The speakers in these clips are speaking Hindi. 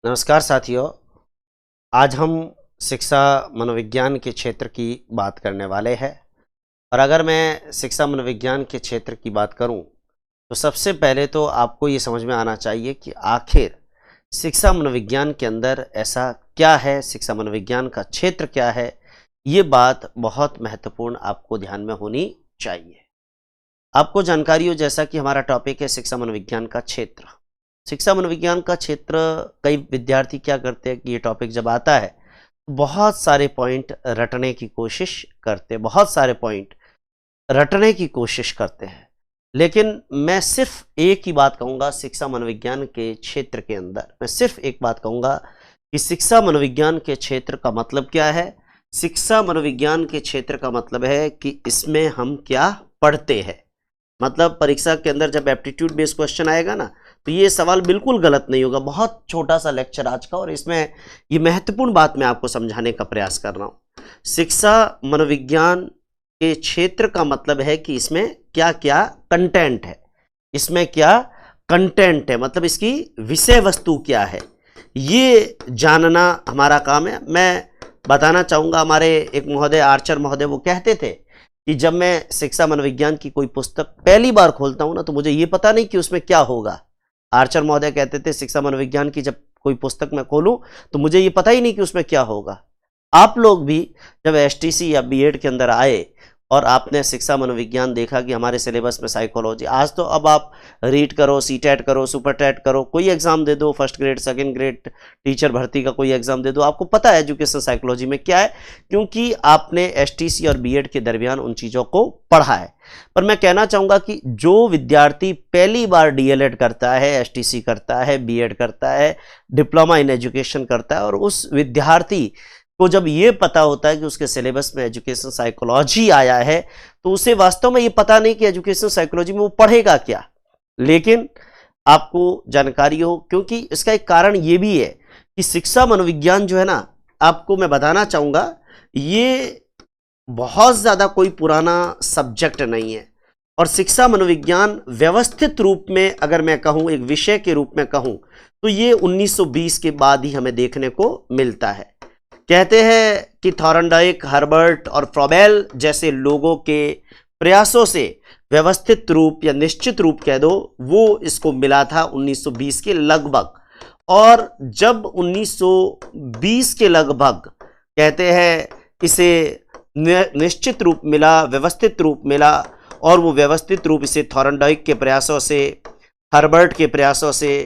नमस्कार साथियों। आज हम शिक्षा मनोविज्ञान के क्षेत्र की बात करने वाले हैं। और अगर मैं शिक्षा मनोविज्ञान के क्षेत्र की बात करूं तो सबसे पहले तो आपको ये समझ में आना चाहिए कि आखिर शिक्षा मनोविज्ञान के अंदर ऐसा क्या है, शिक्षा मनोविज्ञान का क्षेत्र क्या है। ये बात बहुत महत्वपूर्ण आपको ध्यान में होनी चाहिए। आपको जानकारी हो, जैसा कि हमारा टॉपिक है शिक्षा मनोविज्ञान का क्षेत्र। शिक्षा मनोविज्ञान का क्षेत्र, कई विद्यार्थी क्या करते हैं कि ये टॉपिक जब आता है बहुत सारे पॉइंट रटने की कोशिश करते हैं, बहुत सारे पॉइंट रटने की कोशिश करते हैं। लेकिन मैं सिर्फ एक ही बात कहूँगा, शिक्षा मनोविज्ञान के क्षेत्र के अंदर मैं सिर्फ एक बात कहूँगा कि शिक्षा मनोविज्ञान के क्षेत्र का मतलब क्या है। शिक्षा मनोविज्ञान के क्षेत्र का मतलब है कि इसमें हम क्या पढ़ते हैं। मतलब परीक्षा के अंदर जब एप्टीट्यूड बेस्ड क्वेश्चन आएगा ना, तो ये सवाल बिल्कुल गलत नहीं होगा। बहुत छोटा सा लेक्चर आज का, और इसमें ये महत्वपूर्ण बात मैं आपको समझाने का प्रयास कर रहा हूँ। शिक्षा मनोविज्ञान के क्षेत्र का मतलब है कि इसमें क्या क्या कंटेंट है, इसमें क्या कंटेंट है, मतलब इसकी विषय वस्तु क्या है, ये जानना हमारा काम है। मैं बताना चाहूँगा, हमारे एक महोदय आर्चर महोदय वो कहते थे कि जब मैं शिक्षा मनोविज्ञान की कोई पुस्तक पहली बार खोलता हूँ ना, तो मुझे ये पता नहीं कि उसमें क्या होगा। आर्चर महोदय कहते थे शिक्षा मनोविज्ञान की जब कोई पुस्तक मैं खोलूं तो मुझे ये पता ही नहीं कि उसमें क्या होगा। आप लोग भी जब एसटीसी या बीएड के अंदर आए और आपने शिक्षा मनोविज्ञान देखा कि हमारे सिलेबस में साइकोलॉजी, आज तो अब आप रीट करो, सीटेट करो, सुपर टेट करो, कोई एग्जाम दे दो, first grade second grade teacher भर्ती का कोई एग्जाम दे दो, आपको पता है एजुकेशन साइकोलॉजी में क्या है, क्योंकि आपने एसटीसी और बीएड के दरमियान उन चीज़ों को पढ़ा है। पर मैं कहना चाहूँगा कि जो विद्यार्थी पहली बार डीएलएड करता है, एसटीसी करता है, बीएड करता है, डिप्लोमा इन एजुकेशन करता है, और उस विद्यार्थी को जब ये पता होता है कि उसके सिलेबस में एजुकेशन साइकोलॉजी आया है, तो उसे वास्तव में ये पता नहीं कि एजुकेशन साइकोलॉजी में वो पढ़ेगा क्या। लेकिन आपको जानकारी हो, क्योंकि इसका एक कारण ये भी है कि शिक्षा मनोविज्ञान जो है ना, आपको मैं बताना चाहूँगा, ये बहुत ज़्यादा कोई पुराना सब्जेक्ट नहीं है। और शिक्षा मनोविज्ञान व्यवस्थित रूप में अगर मैं कहूँ, एक विषय के रूप में कहूँ, तो ये 1920 के बाद ही हमें देखने को मिलता है। कहते हैं कि थॉर्नडाइक, हर्बर्ट और फ्रॉबेल जैसे लोगों के प्रयासों से व्यवस्थित रूप या निश्चित रूप कह दो, वो इसको मिला था 1920 के लगभग। और जब 1920 के लगभग कहते हैं इसे निश्चित रूप मिला, व्यवस्थित रूप मिला, और वो व्यवस्थित रूप इसे थॉर्नडाइक के प्रयासों से, हर्बर्ट के प्रयासों से,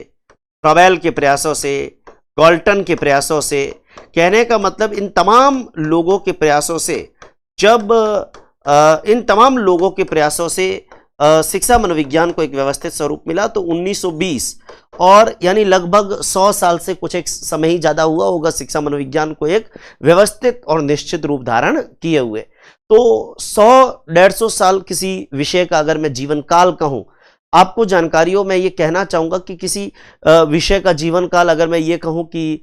फ्रॉबेल के प्रयासों से, गॉल्टन के प्रयासों से, कहने का मतलब इन तमाम लोगों के प्रयासों से, जब इन तमाम लोगों के प्रयासों से शिक्षा मनोविज्ञान को एक व्यवस्थित स्वरूप मिला, तो 1920 और यानी लगभग 100 साल से कुछ एक समय ही ज़्यादा हुआ होगा शिक्षा मनोविज्ञान को एक व्यवस्थित और निश्चित रूप धारण किए हुए। तो 100-150 साल किसी विषय का अगर मैं जीवन काल कहूँ, आपको जानकारी हो, मैं ये कहना चाहूँगा कि किसी विषय का जीवन काल अगर मैं ये कहूँ कि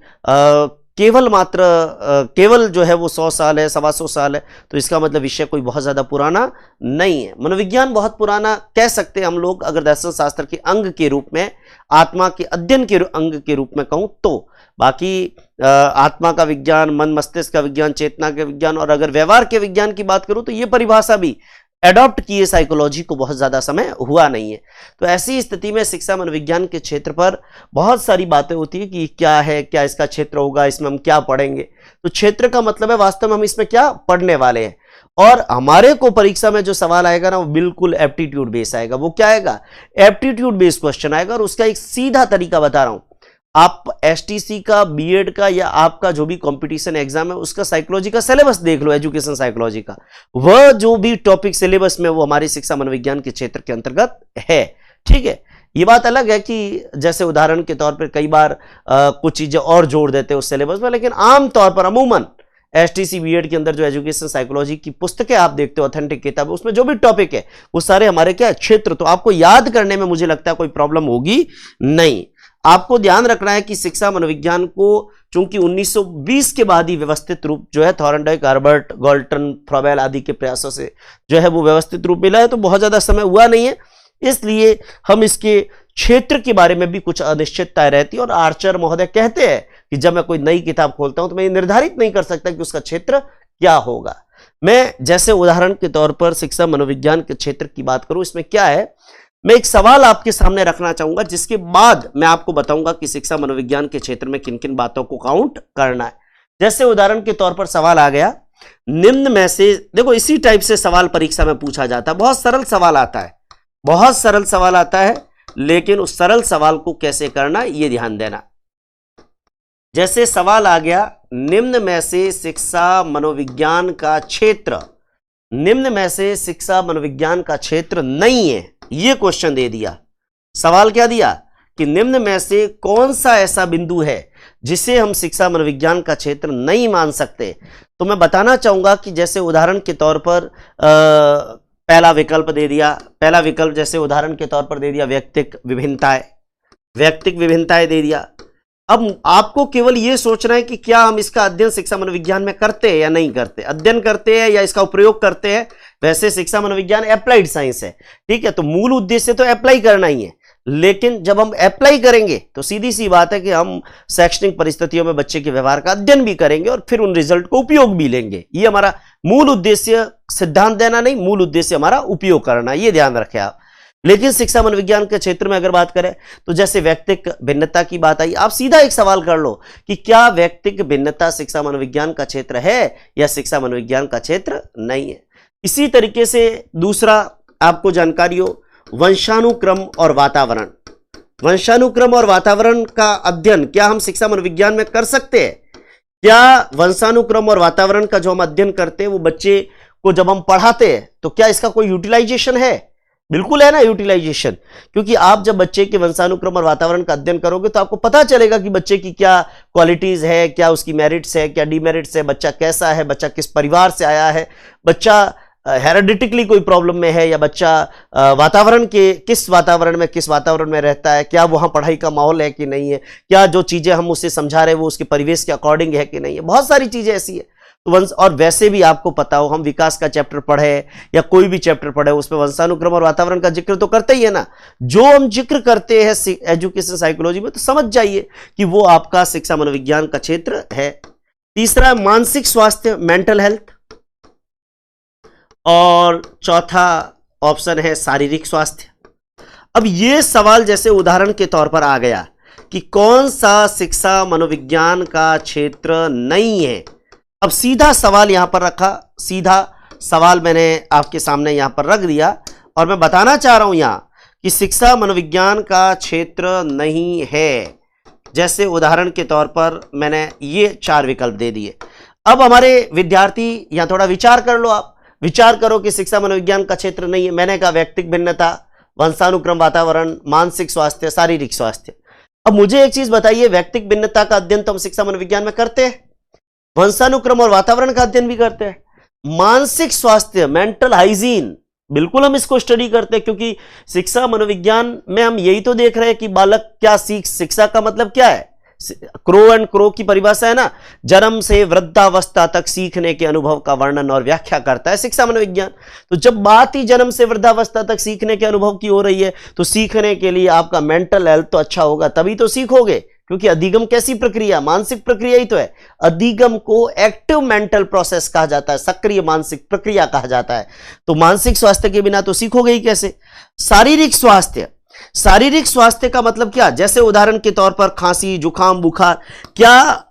केवल जो है वो 100 साल है, 125 साल है, तो इसका मतलब विषय कोई बहुत ज़्यादा पुराना नहीं है। मनोविज्ञान बहुत पुराना कह सकते हैं हम लोग, अगर दर्शन शास्त्र के अंग के रूप में, आत्मा के अध्ययन के अंग के रूप में कहूँ तो। बाकी आत्मा का विज्ञान, मन मस्तिष्क का विज्ञान, चेतना का विज्ञान, और अगर व्यवहार के विज्ञान की बात करूँ तो ये परिभाषा भी एडॉप्ट किए साइकोलॉजी को बहुत ज़्यादा समय हुआ नहीं है। तो ऐसी स्थिति में शिक्षा मनोविज्ञान के क्षेत्र पर बहुत सारी बातें होती है कि क्या है, क्या इसका क्षेत्र होगा, इसमें हम क्या पढ़ेंगे। तो क्षेत्र का मतलब है वास्तव में हम इसमें क्या पढ़ने वाले हैं। और हमारे को परीक्षा में जो सवाल आएगा ना, वो बिल्कुल एप्टीट्यूड बेस्ड आएगा। वो क्या आएगा? एप्टीट्यूड बेस्ड क्वेश्चन आएगा। और उसका एक सीधा तरीका बता रहा हूं, आप एसटीसी का, बीएड का, या आपका जो भी कंपटीशन एग्जाम है उसका साइकोलॉजी का सिलेबस देख लो, एजुकेशन साइकोलॉजी का, वह जो भी टॉपिक सिलेबस में, वो हमारी शिक्षा मनोविज्ञान के क्षेत्र के अंतर्गत है। ठीक है, ये बात अलग है कि जैसे उदाहरण के तौर पर कई बार कुछ चीजें और जोड़ देते हैं उस सिलेबस में, लेकिन आमतौर पर अमूमन एसटीसी बीएड के अंदर जो एजुकेशन साइकोलॉजी की पुस्तकें आप देखते हो, ऑथेंटिक किताब, उसमें जो भी टॉपिक है वो सारे हमारे क्या क्षेत्र, तो आपको याद करने में मुझे लगता है कोई प्रॉब्लम होगी नहीं। आपको ध्यान रखना है कि शिक्षा मनोविज्ञान को चूंकि 1920 के बाद ही व्यवस्थित रूप जो है थॉर्नडाइक, हर्बर्ट, गॉल्टन, फ्रॉबेल आदि के प्रयासों से जो है वो व्यवस्थित रूप मिला है, तो बहुत ज्यादा समय हुआ नहीं है। इसलिए हम इसके क्षेत्र के बारे में भी कुछ अनिश्चितता रहती है। और आर्चर महोदय कहते हैं कि जब मैं कोई नई किताब खोलता हूं तो मैं ये निर्धारित नहीं कर सकता कि उसका क्षेत्र क्या होगा। मैं जैसे उदाहरण के तौर पर शिक्षा मनोविज्ञान के क्षेत्र की बात करूं, इसमें क्या है, मैं एक सवाल आपके सामने रखना चाहूंगा, जिसके बाद मैं आपको बताऊंगा कि शिक्षा मनोविज्ञान के क्षेत्र में किन किन बातों को काउंट करना है। जैसे उदाहरण के तौर पर सवाल आ गया, निम्न में से, देखो इसी टाइप से सवाल परीक्षा में पूछा जाता है, बहुत सरल सवाल आता है, बहुत सरल सवाल आता है, लेकिन उस सरल सवाल को कैसे करना ये ध्यान देना। जैसे सवाल आ गया, निम्न में से शिक्षा मनोविज्ञान का क्षेत्र, निम्न में से शिक्षा मनोविज्ञान का क्षेत्र नहीं है, ये क्वेश्चन दे दिया। सवाल क्या दिया कि निम्न में से कौन सा ऐसा बिंदु है जिसे हम शिक्षा मनोविज्ञान का क्षेत्र नहीं मान सकते। तो मैं बताना चाहूंगा कि जैसे उदाहरण के तौर पर पहला विकल्प दे दिया, पहला विकल्प जैसे उदाहरण के तौर पर दे दिया व्यक्तिक विभिन्नताएं, व्यक्तिक विभिन्नताएं दे दिया। अब आपको केवल यह सोचना है कि क्या हम इसका अध्ययन शिक्षा मनोविज्ञान में करते हैं या नहीं करते, अध्ययन करते हैं या इसका उपयोग करते हैं। वैसे शिक्षा मनोविज्ञान अप्लाइड साइंस है, ठीक है, तो मूल उद्देश्य तो अप्लाई करना ही है, लेकिन जब हम अप्लाई करेंगे तो सीधी सी बात है कि हम शैक्षणिक परिस्थितियों में बच्चे के व्यवहार का अध्ययन भी करेंगे और फिर उन रिजल्ट को उपयोग भी लेंगे। ये हमारा मूल उद्देश्य, सिद्धांत देना नहीं, मूल उद्देश्य हमारा उपयोग करना, ये ध्यान रखें आप। लेकिन शिक्षा मनोविज्ञान के क्षेत्र में अगर बात करें तो जैसे व्यक्तिक भिन्नता की बात आई, आप सीधा एक सवाल कर लो कि क्या व्यक्तिक भिन्नता शिक्षा मनोविज्ञान का क्षेत्र है या शिक्षा मनोविज्ञान का क्षेत्र नहीं है। इसी तरीके से दूसरा आपको जानकारी हो, वंशानुक्रम और वातावरण। वंशानुक्रम और वातावरण का अध्ययन क्या हम शिक्षा मनोविज्ञान में कर सकते हैं? क्या वंशानुक्रम और वातावरण का जो हम अध्ययन करते हैं वो बच्चे को जब हम पढ़ाते हैं तो क्या इसका कोई यूटिलाइजेशन है? बिल्कुल है ना यूटिलाइजेशन, क्योंकि आप जब बच्चे के वंशानुक्रम और वातावरण का अध्ययन करोगे तो आपको पता चलेगा कि बच्चे की क्या क्वालिटीज है, क्या उसकी मेरिट्स है, क्या डीमेरिट्स है, बच्चा कैसा है, बच्चा किस परिवार से आया है, बच्चा हेरेडिटिकली कोई प्रॉब्लम में है या बच्चा वातावरण के किस वातावरण में रहता है, क्या वहाँ पढ़ाई का माहौल है कि नहीं है, क्या जो चीज़ें हम उसे समझा रहे हैं वो उसके परिवेश के अकॉर्डिंग है कि नहीं है। बहुत सारी चीज़ें ऐसी है। तो और वैसे भी आपको पता हो, हम विकास का चैप्टर पढ़े या कोई भी चैप्टर पढ़े उसमें वंशानुक्रम और वातावरण का जिक्र तो करते ही है ना। जो हम जिक्र करते हैं एजुकेशन साइकोलॉजी में तो समझ जाइए कि वो आपका शिक्षा मनोविज्ञान का क्षेत्र है। तीसरा मानसिक स्वास्थ्य, मेंटल हेल्थ, और चौथा ऑप्शन है शारीरिक स्वास्थ्य। अब ये सवाल जैसे उदाहरण के तौर पर आ गया कि कौन सा शिक्षा मनोविज्ञान का क्षेत्र नहीं है। अब सीधा सवाल यहां पर रखा, सीधा सवाल मैंने आपके सामने यहां पर रख दिया और मैं बताना चाह रहा हूं यहां कि शिक्षा मनोविज्ञान का क्षेत्र नहीं है। जैसे उदाहरण के तौर पर मैंने ये 4 विकल्प दे दिए। अब हमारे विद्यार्थी यहां थोड़ा विचार कर लो, आप विचार करो कि शिक्षा मनोविज्ञान का क्षेत्र नहीं है। मैंने कहा व्यक्तिक भिन्नता, वंशानुक्रम, वातावरण, मानसिक स्वास्थ्य, शारीरिक स्वास्थ्य। अब मुझे एक चीज बताइए, व्यक्तिक भिन्नता का अध्ययन तो हम शिक्षा मनोविज्ञान में करते हैं, वंशानुक्रम और वातावरण का अध्ययन भी करते हैं, मानसिक स्वास्थ्य, मेंटल हाइजीन, बिल्कुल हम इसको स्टडी करते हैं, क्योंकि शिक्षा मनोविज्ञान में हम यही तो देख रहे हैं कि बालक क्या शिक्षा का मतलब क्या है। क्रो एंड क्रो की परिभाषा है ना, जन्म से वृद्धावस्था तक सीखने के अनुभव का वर्णन और व्याख्या करता है शिक्षा मनोविज्ञान। तो जब बात ही जन्म से वृद्धावस्था तक सीखने के अनुभव की हो रही है तो सीखने के लिए आपका मेंटल हेल्थ तो अच्छा होगा, तभी तो सीखोगे, क्योंकि अधिगम कैसी प्रक्रिया, मानसिक प्रक्रिया ही तो है। अधिगम को एक्टिव मेंटल प्रोसेस कहा जाता है, सक्रिय मानसिक प्रक्रिया कहा जाता है। तो मानसिक स्वास्थ्य के बिना तो सीखोगे ही कैसे। शारीरिक स्वास्थ्य, शारीरिक स्वास्थ्य का मतलब क्या, जैसे उदाहरण के तौर पर खांसी, जुकाम, बुखार, क्या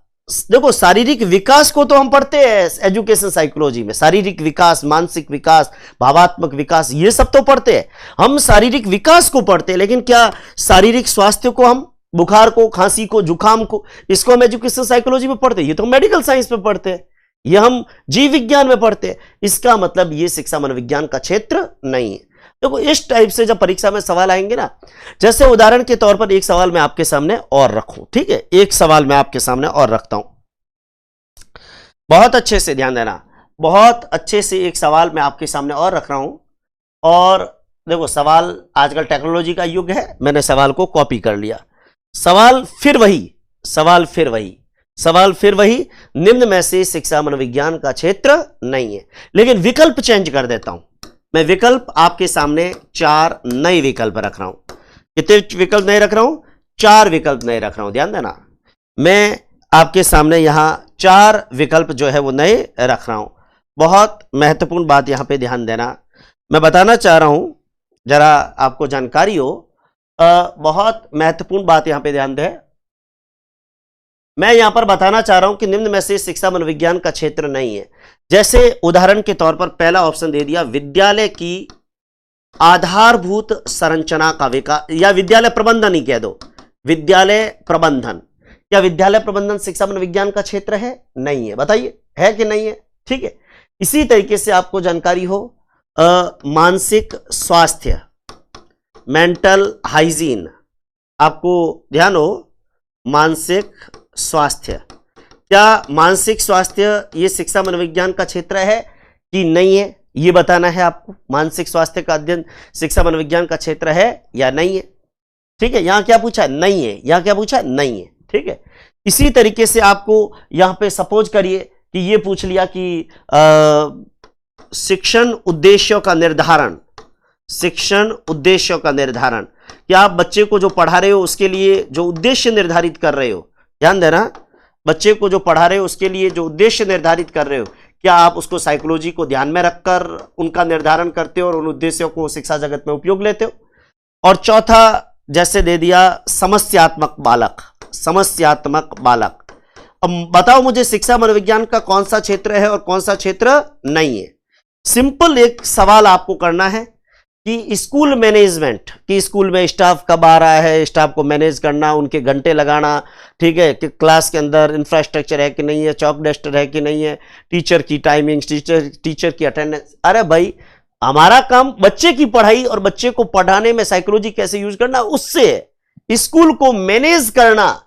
देखो शारीरिक विकास को तो हम पढ़ते हैं एजुकेशन साइकोलॉजी में, शारीरिक विकास, मानसिक विकास, भावात्मक विकास, ये सब तो पढ़ते हैं। हम शारीरिक विकास को पढ़ते हैं, लेकिन क्या शारीरिक स्वास्थ्य को हम, बुखार को, खांसी को, जुकाम को, इसको हम एजुकेशन साइकोलॉजी में पढ़ते हैं? ये तो मेडिकल साइंस में पढ़ते हैं, ये हम जीव विज्ञान में पढ़ते हैं। इसका मतलब ये शिक्षा मनोविज्ञान का क्षेत्र नहीं है। देखो इस टाइप से जब परीक्षा में सवाल आएंगे ना, जैसे उदाहरण के तौर पर एक सवाल मैं आपके सामने और रखूं, ठीक है, एक सवाल मैं आपके सामने और रखता हूं, बहुत अच्छे से ध्यान देना, बहुत अच्छे से एक सवाल मैं आपके सामने और रख रहा हूं। और देखो सवाल, आजकल टेक्नोलॉजी का युग है, मैंने सवाल को कॉपी कर लिया। सवाल फिर वही, निम्न में से शिक्षा मनोविज्ञान का क्षेत्र नहीं है, लेकिन विकल्प चेंज कर देता हूं मैं। विकल्प आपके सामने 4 नए विकल्प रख रहा हूं। कितने विकल्प नए रख रहा हूं? 4 विकल्प नए रख रहा हूं, ध्यान देना। मैं आपके सामने यहां 4 विकल्प जो है वो नए रख रहा हूं। बहुत महत्वपूर्ण बात यहां पे ध्यान देना, मैं बताना चाह रहा हूं, जरा आपको जानकारी हो। बहुत महत्वपूर्ण बात यहां पे ध्यान दें। मैं यहां पर बताना चाह रहा हूं कि निम्न में से शिक्षा मनोविज्ञान का क्षेत्र नहीं है। जैसे उदाहरण के तौर पर पहला ऑप्शन दे दिया, विद्यालय की आधारभूत संरचना का विकास, या विद्यालय प्रबंधन ही कह दो, विद्यालय प्रबंधन। क्या विद्यालय प्रबंधन शिक्षा मनोविज्ञान का क्षेत्र है? नहीं है। बताइए है कि नहीं है? ठीक है। इसी तरीके से आपको जानकारी हो, मानसिक स्वास्थ्य, मेंटल हाइजीन, आपको ध्यान हो, मानसिक स्वास्थ्य, क्या मानसिक स्वास्थ्य ये शिक्षा मनोविज्ञान का क्षेत्र है कि नहीं है, ये बताना है आपको। मानसिक स्वास्थ्य का अध्ययन शिक्षा मनोविज्ञान का क्षेत्र है या नहीं है? ठीक है, यहां क्या पूछा? नहीं है। यहां क्या पूछा? नहीं है। ठीक है। इसी तरीके से आपको यहां पे सपोज करिए कि ये पूछ लिया कि शिक्षण उद्देश्यों का निर्धारण, शिक्षण उद्देश्यों का निर्धारण, क्या आप बच्चे को जो पढ़ा रहे हो उसके लिए जो उद्देश्य निर्धारित कर रहे हो, ध्यान देना, बच्चे को जो पढ़ा रहे हो उसके लिए जो उद्देश्य निर्धारित कर रहे हो, क्या आप उसको साइकोलॉजी को ध्यान में रखकर उनका निर्धारण करते हो और उन उद्देश्यों को शिक्षा जगत में उपयोग लेते हो? और चौथा जैसे दे दिया समस्यात्मक बालक, समस्यात्मक बालक। अब बताओ मुझे शिक्षा मनोविज्ञान का कौन सा क्षेत्र है और कौन सा क्षेत्र नहीं है। सिंपल एक सवाल आपको करना है कि स्कूल मैनेजमेंट, कि स्कूल में स्टाफ कब आ रहा है, स्टाफ को मैनेज करना, उनके घंटे लगाना, ठीक है, कि क्लास के अंदर इंफ्रास्ट्रक्चर है कि नहीं है, चौक डस्टर है कि नहीं है, टीचर की टाइमिंग, टीचर की अटेंडेंस। अरे भाई, हमारा काम बच्चे की पढ़ाई और बच्चे को पढ़ाने में साइकोलॉजी कैसे यूज करना, उससे स्कूल को मैनेज करना।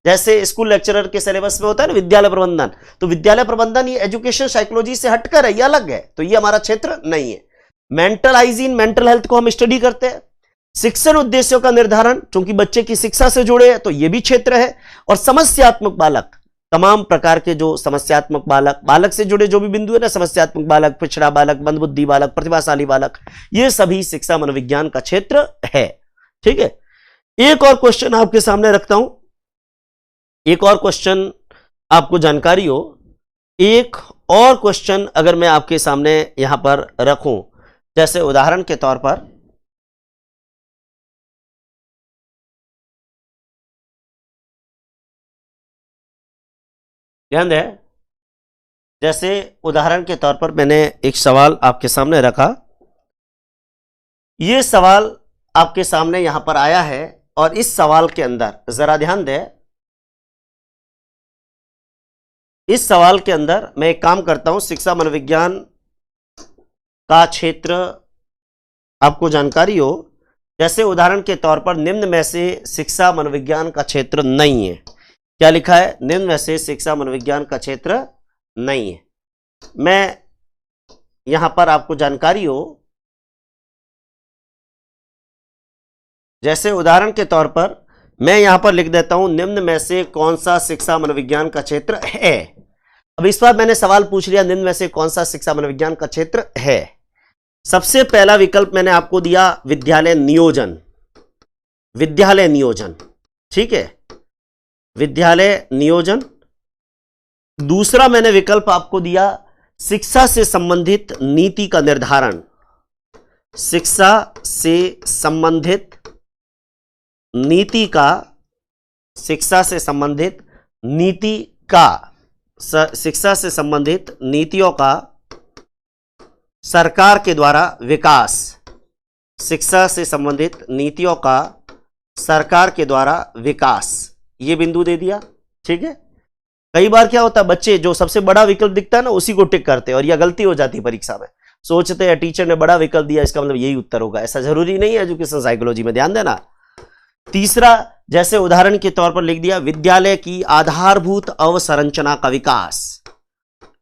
जैसे स्कूल लेक्चरर के सिलेबस में होता है ना विद्यालय प्रबंधन, तो विद्यालय प्रबंधन ये एजुकेशन साइकोलॉजी से हटकर है, ये अलग है, तो ये हमारा क्षेत्र नहीं है। मेंटल हाइजीन, मेंटल हेल्थ को हम स्टडी करते हैं। शिक्षण उद्देश्यों का निर्धारण, क्योंकि बच्चे की शिक्षा से जुड़े हैं, तो यह भी क्षेत्र है। और समस्यात्मक बालक, तमाम प्रकार के जो समस्यात्मक बालक, बालक से जुड़े जो भी बिंदु है ना, समस्यात्मक बालक, पिछड़ा बालक, मंदबुद्धि बालक, प्रतिभाशाली बालक, ये सभी शिक्षा मनोविज्ञान का क्षेत्र है। ठीक है। एक और क्वेश्चन आपके सामने रखता हूं, एक और क्वेश्चन आपको जानकारी हो, एक और क्वेश्चन अगर मैं आपके सामने यहां पर रखूं, जैसे उदाहरण के तौर पर ध्यान दें, जैसे उदाहरण के तौर पर मैंने एक सवाल आपके सामने रखा, यह सवाल आपके सामने यहां पर आया है, और इस सवाल के अंदर जरा ध्यान दें, इस सवाल के अंदर मैं एक काम करता हूं, शिक्षा मनोविज्ञान का क्षेत्र आपको जानकारी हो, जैसे उदाहरण के तौर पर निम्न में से शिक्षा मनोविज्ञान का क्षेत्र नहीं है। क्या लिखा है? निम्न में से शिक्षा मनोविज्ञान का क्षेत्र नहीं है। मैं यहां पर आपको जानकारी हो, जैसे उदाहरण के तौर पर मैं यहां पर लिख देता हूं, निम्न में से कौन सा शिक्षा मनोविज्ञान का क्षेत्र है। अब इस बार मैंने सवाल पूछ लिया, निम्न में से कौन सा शिक्षा मनोविज्ञान का क्षेत्र है। सबसे पहला विकल्प मैंने आपको दिया विद्यालय नियोजन, विद्यालय नियोजन, ठीक है, विद्यालय नियोजन। दूसरा मैंने विकल्प आपको दिया शिक्षा से संबंधित नीति का निर्धारण, शिक्षा से संबंधित नीति का, शिक्षा से संबंधित नीति का, शिक्षा से संबंधित नीतियों का सरकार के द्वारा विकास, शिक्षा से संबंधित नीतियों का सरकार के द्वारा विकास, ये बिंदु दे दिया। ठीक है। कई बार क्या होता है, बच्चे जो सबसे बड़ा विकल्प दिखता है ना उसी को टिक करते हैं, और यह गलती हो जाती है परीक्षा में। सोचते हैं टीचर ने बड़ा विकल्प दिया, इसका मतलब यही उत्तर होगा, ऐसा जरूरी नहीं है एजुकेशन साइकोलॉजी में, ध्यान देना। तीसरा, जैसे उदाहरण के तौर पर लिख दिया विद्यालय की आधारभूत अवसंरचना का विकास,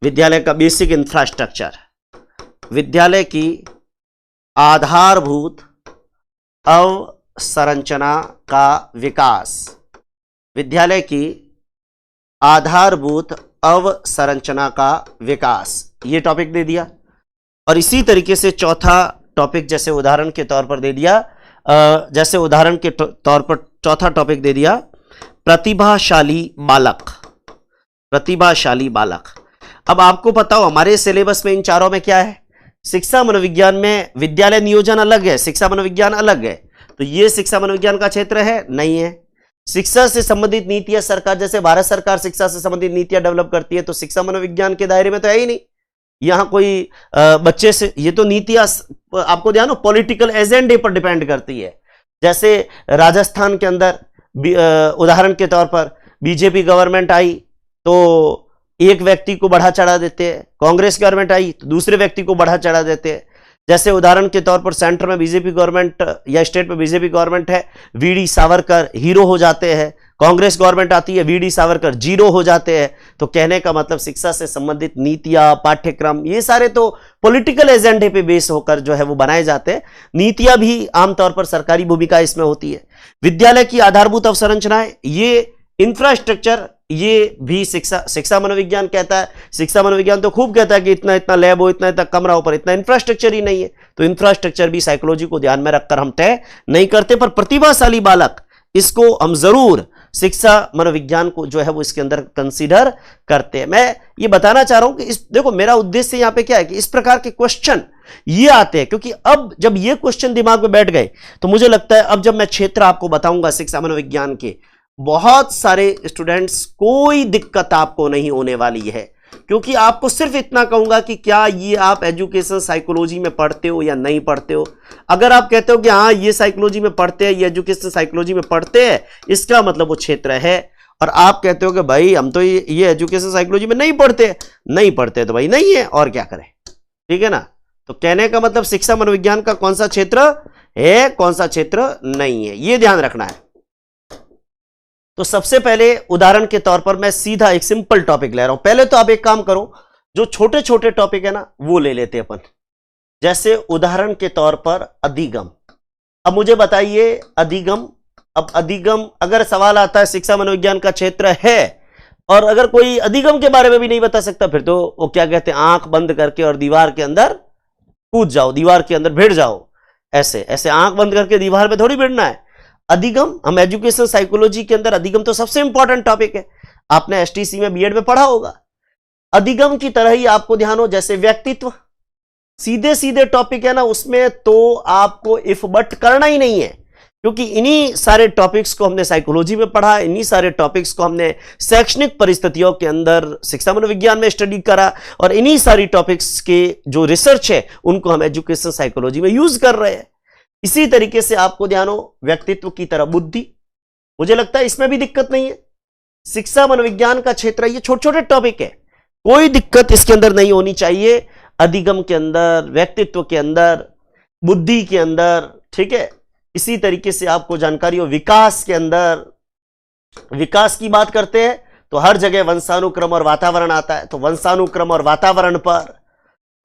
विद्यालय का बेसिक इंफ्रास्ट्रक्चर, विद्यालय की आधारभूत अवसंरचना का विकास, विद्यालय की आधारभूत अवसंरचना का विकास, ये टॉपिक दे दिया। और इसी तरीके से चौथा टॉपिक जैसे उदाहरण के तौर पर दे दिया जैसे उदाहरण के तौर पर चौथा टॉपिक दे दिया, प्रतिभाशाली बालक। प्रतिभाशाली बालक, अब आपको पता हो हमारे सिलेबस में इन चारों में क्या है, शिक्षा मनोविज्ञान में विद्यालय नियोजन अलग है, शिक्षा मनोविज्ञान अलग है, तो ये शिक्षा मनोविज्ञान का क्षेत्र है नहीं है। शिक्षा से संबंधित नीतियां सरकार, जैसे भारत सरकार शिक्षा से संबंधित नीतियां डेवलप करती है, तो शिक्षा मनोविज्ञान के दायरे में तो है ही नहीं। यहां कोई बच्चे से, ये तो नीतियां आपको ध्यान हो पॉलिटिकल एजेंडे पर डिपेंड करती है। जैसे राजस्थान के अंदर उदाहरण के तौर पर बीजेपी गवर्नमेंट आई तो एक व्यक्ति को बढ़ा चढ़ा देते हैं, कांग्रेस गवर्नमेंट आई तो दूसरे व्यक्ति को बढ़ा चढ़ा देते हैं। जैसे उदाहरण के तौर पर सेंटर में बीजेपी गवर्नमेंट या स्टेट में बीजेपी गवर्नमेंट है, वीडी सावरकर हीरो हो जाते हैं, कांग्रेस गवर्नमेंट आती है वीडी सावरकर जीरो हो जाते हैं। तो कहने का मतलब शिक्षा से संबंधित नीतियां, पाठ्यक्रम, ये सारे तो पॉलिटिकल एजेंडे पे बेस होकर जो है वो बनाए जाते हैं। नीतियां भी आमतौर पर सरकारी भूमिका इसमें होती है। विद्यालय की आधारभूत अवसंरचनाएं, ये इंफ्रास्ट्रक्चर, ये भी शिक्षा मनोविज्ञान कहता है। शिक्षा मनोविज्ञान तो खूब कहता है कि इतना इतना लैब हो, इतना इतना कमरा हो, पर इतना इंफ्रास्ट्रक्चर ही नहीं है। तो इंफ्रास्ट्रक्चर भी साइकोलॉजी को ध्यान में रखकर हम तय नहीं करते, पर प्रतिभाशाली बालक, इसको हम जरूर शिक्षा मनोविज्ञान को जो है वो इसके अंदर कंसीडर करते हैं। मैं ये बताना चाह रहा हूं कि इस, देखो मेरा उद्देश्य यहां पे क्या है कि इस प्रकार के क्वेश्चन ये आते हैं, क्योंकि अब जब ये क्वेश्चन दिमाग में बैठ गए तो मुझे लगता है अब जब मैं क्षेत्र आपको बताऊंगा शिक्षा मनोविज्ञान के, बहुत सारे स्टूडेंट्स कोई दिक्कत आपको नहीं होने वाली है, क्योंकि आपको सिर्फ इतना कहूंगा कि क्या ये आप एजुकेशन साइकोलॉजी में पढ़ते हो या नहीं पढ़ते हो। अगर आप कहते हो कि हाँ ये साइकोलॉजी में पढ़ते हैं, ये एजुकेशन साइकोलॉजी में पढ़ते हैं, इसका मतलब वो क्षेत्र है। और आप कहते हो कि भाई हम तो ये एजुकेशन साइकोलॉजी में नहीं पढ़ते तो भाई नहीं है, और क्या करें, ठीक है ना। तो कहने का मतलब शिक्षा मनोविज्ञान का कौन सा क्षेत्र है, कौन सा क्षेत्र नहीं है, ये ध्यान रखना है। तो सबसे पहले उदाहरण के तौर पर मैं सीधा एक सिंपल टॉपिक ले रहा हूं। पहले तो आप एक काम करो, जो छोटे छोटे टॉपिक है ना वो ले लेते अपन। जैसे उदाहरण के तौर पर अधिगम। अब मुझे बताइए अधिगम, अब अधिगम अगर सवाल आता है शिक्षा मनोविज्ञान का क्षेत्र है और अगर कोई अधिगम के बारे में भी नहीं बता सकता, फिर तो वो क्या कहते हैं, आंख बंद करके और दीवार के अंदर कूद जाओ, दीवार के अंदर भिड़ जाओ। ऐसे ऐसे आंख बंद करके दीवार में थोड़ी भिड़ना है। अधिगम, हम एजुकेशन साइकोलॉजी के अंदर अधिगम तो सबसे इंपॉर्टेंट टॉपिक है, आपने एसटीसी में बीएड में पढ़ा होगा। अधिगम की तरह ही आपको ध्यान हो, जैसे व्यक्तित्व, सीधे सीधे टॉपिक है ना, उसमें तो आपको इफ बट करना ही नहीं है, क्योंकि इन्हीं सारे टॉपिक्स को हमने साइकोलॉजी में पढ़ा, इन्हीं सारे टॉपिक्स को हमने शैक्षणिक परिस्थितियों के अंदर शिक्षा मनोविज्ञान में स्टडी करा, और इन्हीं सारी टॉपिक्स के जो रिसर्च है उनको हम एजुकेशन साइकोलॉजी में यूज कर रहे हैं। इसी तरीके से आपको ध्यान हो व्यक्तित्व की तरह बुद्धि, मुझे लगता है इसमें भी दिक्कत नहीं है। शिक्षा मनोविज्ञान का क्षेत्र, ये छोटे छोटे टॉपिक है, कोई दिक्कत इसके अंदर नहीं होनी चाहिए। अधिगम के अंदर, व्यक्तित्व के अंदर, बुद्धि के अंदर, ठीक है। इसी तरीके से आपको जानकारी हो विकास के अंदर, विकास की बात करते हैं तो हर जगह वंशानुक्रम और वातावरण आता है, तो वंशानुक्रम और वातावरण पर,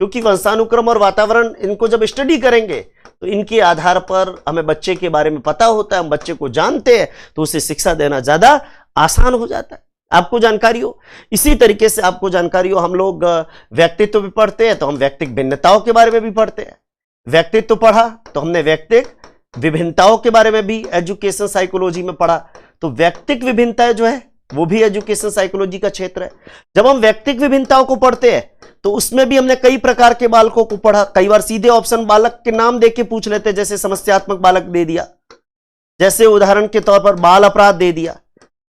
क्योंकि वंशानुक्रम और वातावरण इनको जब स्टडी करेंगे तो इनके आधार पर हमें बच्चे के बारे में पता होता है, हम बच्चे को जानते हैं, तो उसे शिक्षा देना ज्यादा आसान हो जाता है। आपको जानकारी हो, इसी तरीके से आपको जानकारी हो, हम लोग व्यक्तित्व भी पढ़ते हैं तो हम व्यक्तिक भिन्नताओं के बारे में भी पढ़ते हैं। व्यक्तित्व पढ़ा तो हमने व्यक्तिक विभिन्नताओं के बारे में भी एजुकेशन साइकोलॉजी में पढ़ा, तो व्यक्तिक विभिन्नताएं जो है वो भी एजुकेशन साइकोलॉजी का क्षेत्र है। जब हम व्यक्तिक विभिन्नताओं को पढ़ते हैं तो उसमें भी हमने कई प्रकार के बालकों को पढ़ा। कई बार सीधे ऑप्शन बालक के नाम देके पूछ लेते, जैसे समस्यात्मक बालक दे दिया, जैसे उदाहरण के तौर पर बाल अपराध दे दिया।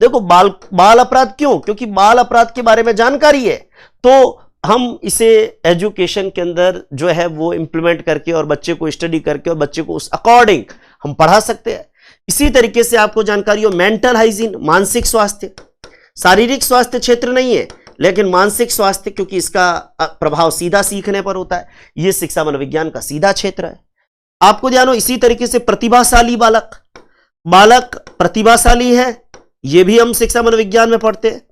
देखो बाल अपराध क्यों, क्योंकि बाल अपराध के बारे में जानकारी है, तो हम इसे एजुकेशन के अंदर जो है वो इंप्लीमेंट करके और बच्चे को स्टडी करके और बच्चे को उस अकॉर्डिंग हम पढ़ा सकते हैं। इसी तरीके से आपको जानकारी हो मेंटल हाइजीन, मानसिक स्वास्थ्य, शारीरिक स्वास्थ्य क्षेत्र नहीं है लेकिन मानसिक स्वास्थ्य, क्योंकि इसका प्रभाव सीधा सीखने पर होता है, यह शिक्षा मनोविज्ञान का सीधा क्षेत्र है। आपको ध्यान हो इसी तरीके से प्रतिभाशाली बालक, बालक प्रतिभाशाली है, यह भी हम शिक्षा मनोविज्ञान में पढ़ते हैं।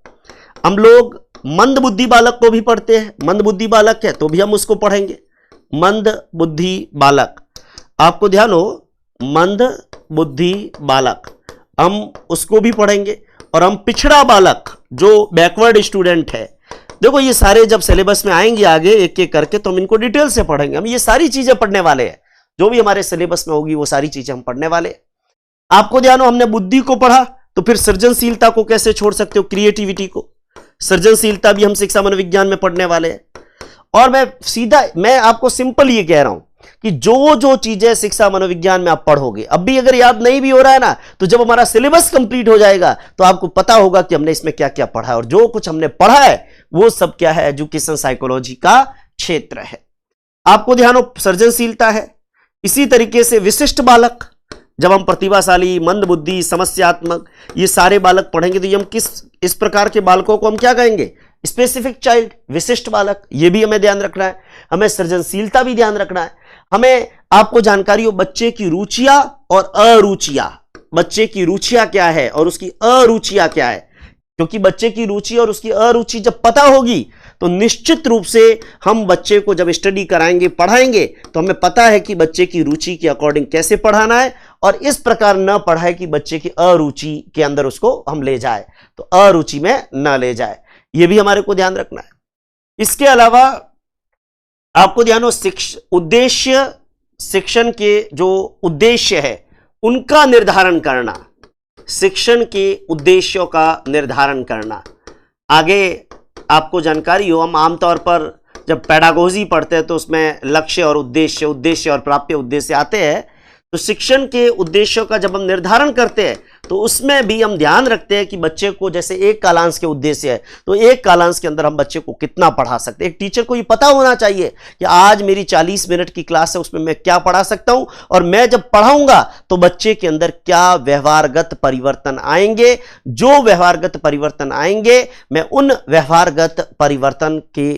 हम लोग मंद बुद्धि बालक को भी पढ़ते हैं, मंद बुद्धि बालक है तो भी हम उसको पढ़ेंगे। मंद बुद्धि बालक, आपको ध्यान हो मंद बुद्धि बालक, हम उसको भी पढ़ेंगे। और हम पिछड़ा बालक, जो बैकवर्ड स्टूडेंट है, देखो ये सारे जब सिलेबस में आएंगे आगे एक एक करके तो हम इनको डिटेल से पढ़ेंगे, हम ये सारी चीजें पढ़ने वाले हैं। जो भी हमारे सिलेबस में होगी वो सारी चीजें हम पढ़ने वाले। आपको ध्यान हो, हमने बुद्धि को पढ़ा, तो फिर सृजनशीलता को कैसे छोड़ सकते हो, क्रिएटिविटी को, सृजनशीलता भी हम शिक्षा मनोविज्ञान में पढ़ने वाले हैं। और मैं आपको सिंपल ये कह रहा हूं कि जो जो चीजें शिक्षा मनोविज्ञान में आप पढ़ोगे, अब भी अगर याद नहीं भी हो रहा है ना, तो जब हमारा सिलेबस कंप्लीट हो जाएगा तो आपको पता होगा कि हमने इसमें क्या क्या पढ़ा है, और जो कुछ हमने पढ़ा है वो सब क्या है, एजुकेशन साइकोलॉजी का क्षेत्र है। आपको ध्यान हो, सृजनशीलता है। इसी तरीके से विशिष्ट बालक, जब हम प्रतिभाशाली, मंदबुद्धि, समस्यात्मक, ये सारे बालक पढ़ेंगे तो ये हम इस प्रकार के बालकों को हम क्या कहेंगे, स्पेसिफिक चाइल्ड, विशिष्ट बालक। ये भी हमें ध्यान रखना है। हमें सृजनशीलता भी ध्यान रखना है। हमें आपको जानकारी हो बच्चे की रुचियां और अरुचियां, बच्चे की रुचियां क्या है और उसकी अरुचियां क्या है, क्योंकि बच्चे की रुचि और उसकी अरुचि जब पता होगी तो निश्चित रूप से हम बच्चे को जब स्टडी कराएंगे, पढ़ाएंगे, तो हमें पता है कि बच्चे की रुचि के अकॉर्डिंग कैसे पढ़ाना है, और इस प्रकार न पढ़ाए कि बच्चे की अरुचि के अंदर उसको हम ले जाए, तो अरुचि में न ले जाए। यह भी हमारे को ध्यान रखना है। इसके अलावा आपको ध्यान हो, उद्देश्य, शिक्षण के जो उद्देश्य है उनका निर्धारण करना, शिक्षण के उद्देश्यों का निर्धारण करना। आगे आपको जानकारी हो, हम आमतौर पर जब पेडागोजी पढ़ते हैं तो उसमें लक्ष्य और उद्देश्य, उद्देश्य और प्राप्य उद्देश्य आते हैं। तो शिक्षण के उद्देश्यों का जब हम निर्धारण करते हैं तो उसमें भी हम ध्यान रखते हैं कि बच्चे को, जैसे एक कालांश के उद्देश्य है, तो एक कालांश के अंदर हम बच्चे को कितना पढ़ा सकते हैं। एक टीचर को ये पता होना चाहिए कि आज मेरी 40 मिनट की क्लास है, उसमें मैं क्या पढ़ा सकता हूं, और मैं जब पढ़ाऊंगा तो बच्चे के अंदर क्या व्यवहारगत परिवर्तन आएंगे। जो व्यवहारगत परिवर्तन आएंगे, मैं उन व्यवहारगत परिवर्तन के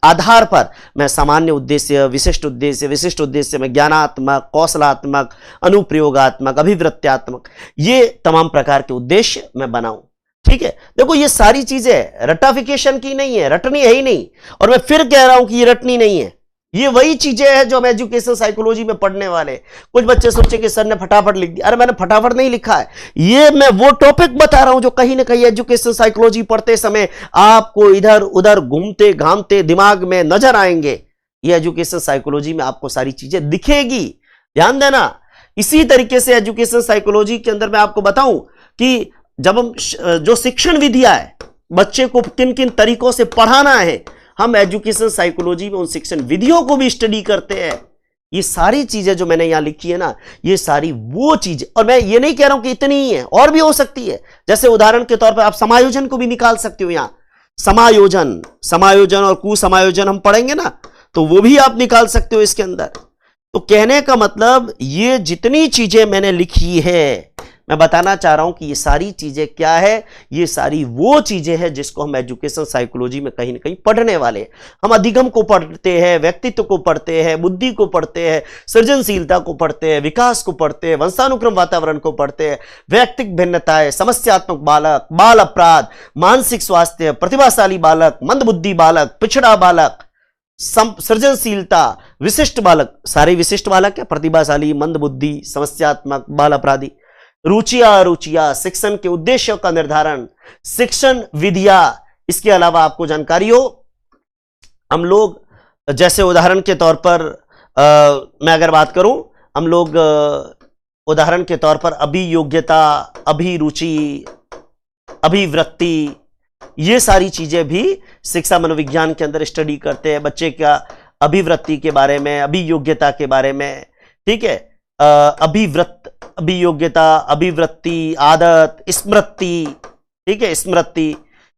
आधार पर मैं सामान्य उद्देश्य, विशिष्ट उद्देश्य में ज्ञानात्मक, कौशलात्मक, अनुप्रयोगात्मक, अभिवृत्त्यात्मक, ये तमाम प्रकार के उद्देश्य मैं बनाऊं। ठीक है, देखो ये सारी चीजें रटाफिकेशन की नहीं है, रटनी है ही नहीं। और मैं फिर कह रहा हूं कि ये रटनी नहीं है, ये वही चीजें हैं जो हम एजुकेशन साइकोलॉजी में पढ़ने वाले। कुछ बच्चे सोचे कि सर ने फटाफट लिख दिया, अरे मैंने फटाफट नहीं लिखा है, ये मैं वो टॉपिक बता रहा हूं जो कहीं ना कहीं एजुकेशन साइकोलॉजी पढ़ते समय आपको इधर उधर घूमते घामते दिमाग में नजर आएंगे। ये एजुकेशन साइकोलॉजी में आपको सारी चीजें दिखेगी, ध्यान देना। इसी तरीके से एजुकेशन साइकोलॉजी के अंदर मैं आपको बताऊं कि जब हम जो शिक्षण विधियां है, बच्चे को किन किन तरीकों से पढ़ाना है, हम एजुकेशन साइकोलॉजी में उन शिक्षण विधियों को भी स्टडी करते हैं। ये सारी चीजें जो मैंने यहां लिखी है ना, ये सारी वो चीजें, और मैं ये नहीं कह रहा हूं कि इतनी ही है, और भी हो सकती है। जैसे उदाहरण के तौर पर आप समायोजन को भी निकाल सकते हो। यहां समायोजन और कुसमायोजन हम पढ़ेंगे ना, तो वो भी आप निकाल सकते हो इसके अंदर। तो कहने का मतलब, ये जितनी चीजें मैंने लिखी है, मैं बताना चाह रहा हूं कि ये सारी चीजें क्या है, ये सारी वो चीजें हैं जिसको हम एजुकेशन साइकोलॉजी में कहीं ना कहीं पढ़ने वाले हैं। हम अधिगम को पढ़ते हैं, व्यक्तित्व को पढ़ते हैं, बुद्धि को पढ़ते हैं, सृजनशीलता को पढ़ते हैं, विकास को पढ़ते हैं, वंशानुक्रम वातावरण को पढ़ते हैं, व्यक्तिगत भिन्नताएं, समस्यात्मक बालक, बाल अपराध, मानसिक स्वास्थ्य, प्रतिभाशाली बालक, मंदबुद्धि बालक, पिछड़ा बालक, सृजनशीलता, विशिष्ट बालक, सारे विशिष्ट बालक है, प्रतिभाशाली, मंदबुद्धि, समस्यात्मक, बाल अपराधी, रुचियां अरुचियां, शिक्षण के उद्देश्यों का निर्धारण, शिक्षण विधियां। इसके अलावा आपको जानकारी हो, हम लोग जैसे उदाहरण के तौर पर मैं अगर बात करूं, हम लोग उदाहरण के तौर पर अभियोग्यता, अभिरुचि, अभिवृत्ति, ये सारी चीजें भी शिक्षा मनोविज्ञान के अंदर स्टडी करते हैं। बच्चे का अभिवृत्ति के बारे में, अभियोग्यता के बारे में, ठीक है, अभियोग्यता, अभिवृत्ति, आदत, स्मृति, ठीक है, स्मृति,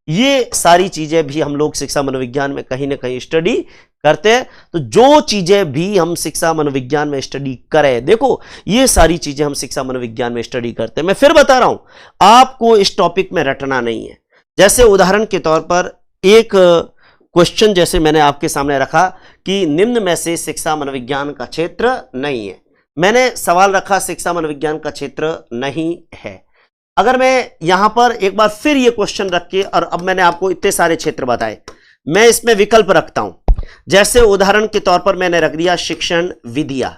ये सारी चीजें भी हम लोग शिक्षा मनोविज्ञान में कहीं ना कहीं स्टडी करते हैं। तो जो चीजें भी हम शिक्षा मनोविज्ञान में स्टडी करें, देखो ये सारी चीजें हम शिक्षा मनोविज्ञान में स्टडी करते हैं। मैं फिर बता रहा हूं, आपको इस टॉपिक में रटना नहीं है। जैसे उदाहरण के तौर पर एक क्वेश्चन जैसे मैंने आपके सामने रखा कि निम्न में से शिक्षा मनोविज्ञान का क्षेत्र नहीं है। मैंने सवाल रखा शिक्षा मनोविज्ञान का क्षेत्र नहीं है। अगर मैं यहां पर एक बार फिर ये क्वेश्चन रख के, और अब मैंने आपको इतने सारे क्षेत्र बताए, मैं इसमें विकल्प रखता हूं। जैसे उदाहरण के तौर पर मैंने रख दिया शिक्षण विधियां।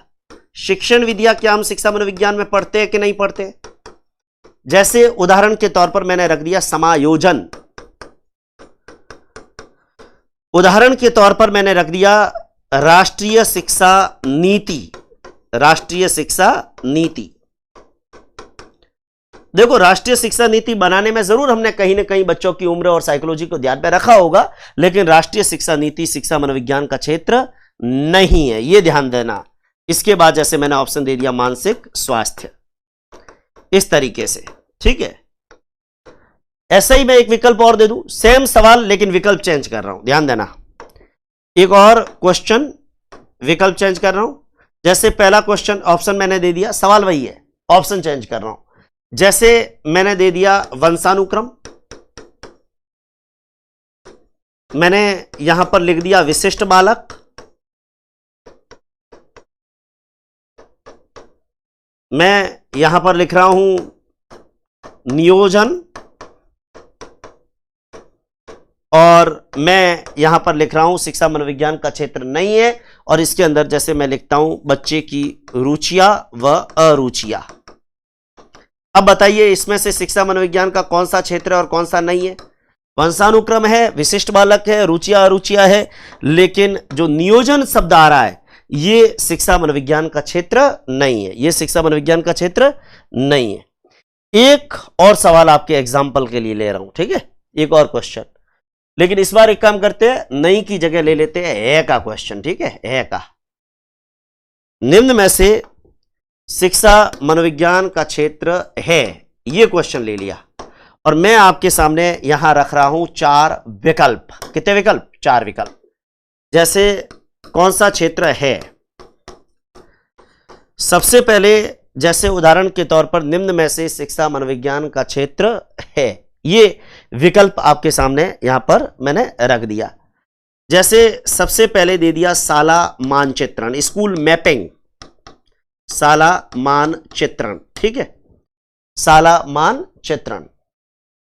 शिक्षण विधियां क्या हम शिक्षा मनोविज्ञान में पढ़ते हैं कि नहीं पढ़ते? जैसे उदाहरण के तौर पर मैंने रख दिया समायोजन। उदाहरण के तौर पर मैंने रख दिया राष्ट्रीय शिक्षा नीति। राष्ट्रीय शिक्षा नीति। देखो, राष्ट्रीय शिक्षा नीति बनाने में जरूर हमने कहीं ना कहीं बच्चों की उम्र और साइकोलॉजी को ध्यान में रखा होगा, लेकिन राष्ट्रीय शिक्षा नीति शिक्षा मनोविज्ञान का क्षेत्र नहीं है, यह ध्यान देना। इसके बाद जैसे मैंने ऑप्शन दे दिया मानसिक स्वास्थ्य, इस तरीके से, ठीक है। ऐसा ही मैं एक विकल्प और दे दूं, सेम सवाल लेकिन विकल्प चेंज कर रहा हूं, ध्यान देना। एक और क्वेश्चन, विकल्प चेंज कर रहा हूं। जैसे पहला क्वेश्चन ऑप्शन मैंने दे दिया, सवाल वही है, ऑप्शन चेंज कर रहा हूं। जैसे मैंने दे दिया वंशानुक्रम, मैंने यहां पर लिख दिया विशिष्ट बालक, मैं यहां पर लिख रहा हूं नियोजन, और मैं यहां पर लिख रहा हूं शिक्षा मनोविज्ञान का क्षेत्र नहीं है। और इसके अंदर जैसे मैं लिखता हूं बच्चे की रुचियां व अरुचियां। अब बताइए इसमें से शिक्षा मनोविज्ञान का कौन सा क्षेत्र है और कौन सा नहीं है। वंशानुक्रम है, विशिष्ट बालक है, रुचियां अरुचियां है, लेकिन जो नियोजन शब्द आ रहा है ये शिक्षा मनोविज्ञान का क्षेत्र नहीं है, ये शिक्षा मनोविज्ञान का क्षेत्र नहीं है। एक और सवाल आपके एग्जाम्पल के लिए ले रहा हूं, ठीक है, एक और क्वेश्चन, लेकिन इस बार एक काम करते हैं, नहीं की जगह ले लेते हैं ए का क्वेश्चन, ठीक है। ए का, निम्न में से शिक्षा मनोविज्ञान का क्षेत्र है, ये क्वेश्चन ले लिया, और मैं आपके सामने यहां रख रहा हूं 4 विकल्प। कितने विकल्प? 4 विकल्प। जैसे कौन सा क्षेत्र है, सबसे पहले जैसे उदाहरण के तौर पर निम्न में से शिक्षा मनोविज्ञान का क्षेत्र है, ये विकल्प आपके सामने यहां पर मैंने रख दिया। जैसे सबसे पहले दे दिया शाला मानचित्रण, स्कूल मैपिंग, शाला मानचित्रण, ठीक है, शाला मानचित्रण।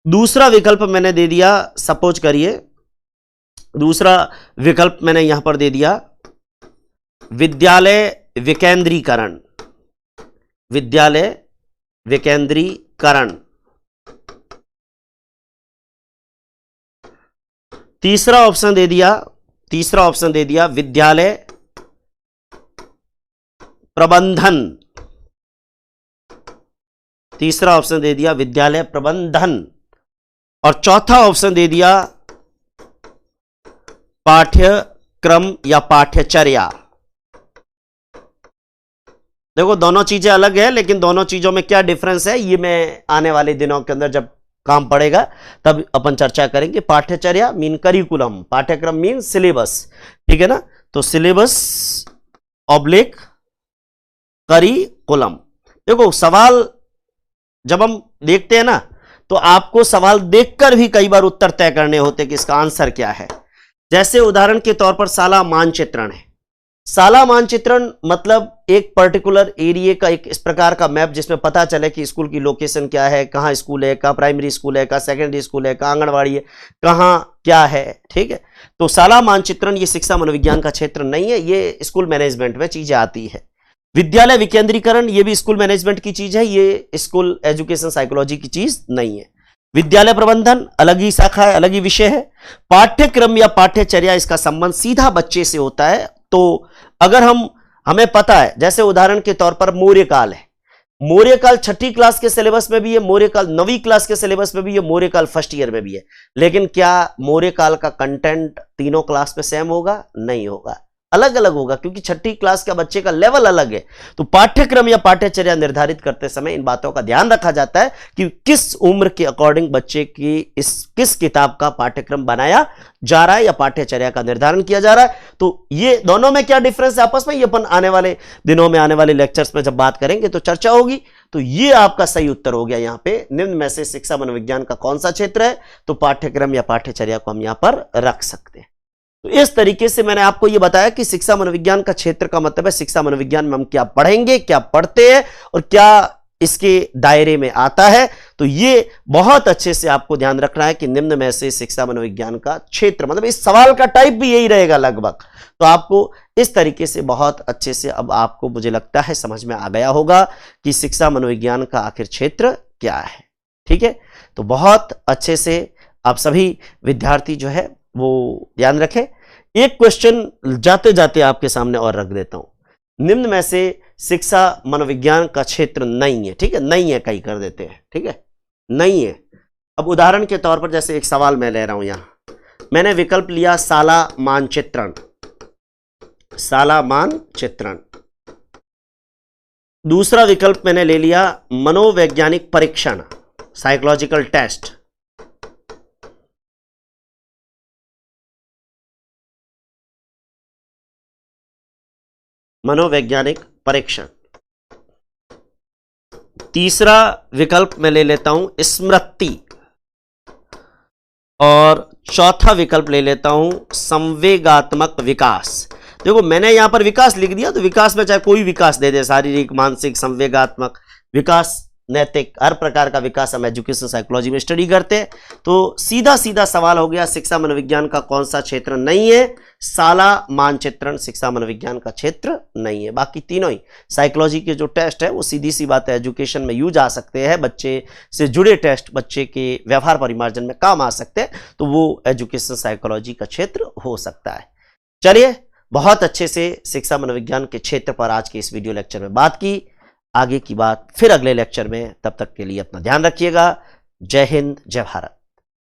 दूसरा विकल्प मैंने दे दिया, सपोज करिए दूसरा विकल्प मैंने यहां पर दे दिया विद्यालय विकेंद्रीकरण, विद्यालय विकेंद्रीकरण। तीसरा ऑप्शन दे दिया विद्यालय प्रबंधन, तीसरा ऑप्शन दे दिया विद्यालय प्रबंधन, और चौथा ऑप्शन दे दिया पाठ्यक्रम या पाठ्यचर्या। देखो दोनों चीजें अलग है, लेकिन दोनों चीजों में क्या डिफरेंस है ये मैं आने वाले दिनों के अंदर जब काम पड़ेगा तब अपन चर्चा करेंगे। पाठ्यचर्या मीन करिकुलम, पाठ्यक्रम मीन सिलेबस, ठीक है ना। तो सिलेबस ऑब्लिक करिकुलम। देखो सवाल जब हम देखते हैं ना तो आपको सवाल देखकर भी कई बार उत्तर तय करने होते कि इसका आंसर क्या है। जैसे उदाहरण के तौर पर शाला मानचित्रण है, शाला मानचित्रण मतलब एक पर्टिकुलर एरिया का एक इस प्रकार का मैप जिसमें पता चले कि स्कूल की लोकेशन क्या है, कहाँ स्कूल है, कहाँ प्राइमरी स्कूल है, कहाँ सेकेंडरी स्कूल है, कहाँ आंगनवाड़ी है, कहाँ क्या है, ठीक है। तो शाला मानचित्रण ये शिक्षा मनोविज्ञान का क्षेत्र नहीं है, ये स्कूल मैनेजमेंट में चीजें आती है। विद्यालय विकेंद्रीकरण ये भी स्कूल मैनेजमेंट की चीज है, ये स्कूल एजुकेशन साइकोलॉजी की चीज नहीं है। विद्यालय प्रबंधन अलग ही शाखा है, अलग ही विषय है। पाठ्यक्रम या पाठ्यचर्या इसका संबंध सीधा बच्चे से होता है। तो अगर हमें पता है, जैसे उदाहरण के तौर पर मौर्यकाल है, मौर्यकाल 6ठी क्लास के सिलेबस में भी है, मौर्यकाल 9वीं क्लास के सिलेबस में भी है, मौर्यकाल फर्स्ट ईयर में भी है, लेकिन क्या मौर्यकाल का कंटेंट तीनों क्लास में सेम होगा? नहीं होगा, अलग अलग होगा, क्योंकि 6ठी क्लास का बच्चे का लेवल अलग है। तो पाठ्यक्रम या पाठ्यचर्या निर्धारित करते समय इन बातों का ध्यान रखा जाता है कि किस उम्र के अकॉर्डिंग बच्चे की किस किताब का पाठ्यक्रम बनाया जा रहा है या पाठ्यचर्या का निर्धारण किया जा रहा है। तो ये दोनों में क्या डिफरेंस है आपस में, ये अपन आने वाले दिनों में, आने वाले लेक्चर्स में जब बात करेंगे तो चर्चा होगी। तो ये आपका सही उत्तर हो गया यहां पे, निम्न में से शिक्षा मनोविज्ञान का कौन सा क्षेत्र है, तो पाठ्यक्रम या पाठ्यचर्या को हम यहां पर रख सकते हैं। तो इस तरीके से मैंने आपको यह बताया कि शिक्षा मनोविज्ञान का क्षेत्र का मतलब है शिक्षा मनोविज्ञान में हम क्या पढ़ेंगे, क्या पढ़ते हैं और क्या इसके दायरे में आता है। तो ये बहुत अच्छे से आपको ध्यान रखना है कि निम्न में से शिक्षा मनोविज्ञान का क्षेत्र, मतलब इस सवाल का टाइप भी यही रहेगा लगभग। तो आपको इस तरीके से बहुत अच्छे से अब आपको मुझे लगता है समझ में आ गया होगा कि शिक्षा मनोविज्ञान का आखिर क्षेत्र क्या है, ठीक है। तो बहुत अच्छे से आप सभी विद्यार्थी जो है वो ध्यान रखें। एक क्वेश्चन जाते जाते आपके सामने और रख देता हूं, निम्न में से शिक्षा मनोविज्ञान का क्षेत्र नहीं है, ठीक है, नहीं है कहीं कर देते हैं, ठीक है, नहीं है। अब उदाहरण के तौर पर जैसे एक सवाल मैं ले रहा हूं यहां, मैंने विकल्प लिया शाला मानचित्रण, शाला मानचित्रण। दूसरा विकल्प मैंने ले लिया मनोवैज्ञानिक परीक्षण, साइकोलॉजिकल टेस्ट। मनोवैज्ञानिक परीक्षण। तीसरा विकल्प मैं ले लेता हूं स्मृति, और चौथा विकल्प ले लेता हूं संवेगात्मक विकास। देखो मैंने यहां पर विकास लिख दिया, तो विकास में चाहे कोई विकास दे दे, शारीरिक, मानसिक, संवेगात्मक विकास, नैतिक, हर प्रकार का विकास हम एजुकेशन साइकोलॉजी में स्टडी करते हैं। तो सीधा सीधा सवाल हो गया, शिक्षा मनोविज्ञान का कौन सा क्षेत्र नहीं है? शाला मानचित्रण शिक्षा मनोविज्ञान का क्षेत्र नहीं है। बाकी तीनों ही साइकोलॉजी के जो टेस्ट है वो सीधी सी बात है एजुकेशन में यूज आ सकते हैं, बच्चे से जुड़े टेस्ट बच्चे के व्यवहार परिमार्जन में काम आ सकते हैं, तो वो एजुकेशन साइकोलॉजी का क्षेत्र हो सकता है। चलिए, बहुत अच्छे से शिक्षा मनोविज्ञान के क्षेत्र पर आज के इस वीडियो लेक्चर में बात की। आगे की बात फिर अगले लेक्चर में, तब तक के लिए अपना ध्यान रखिएगा। जय हिंद, जय भारत।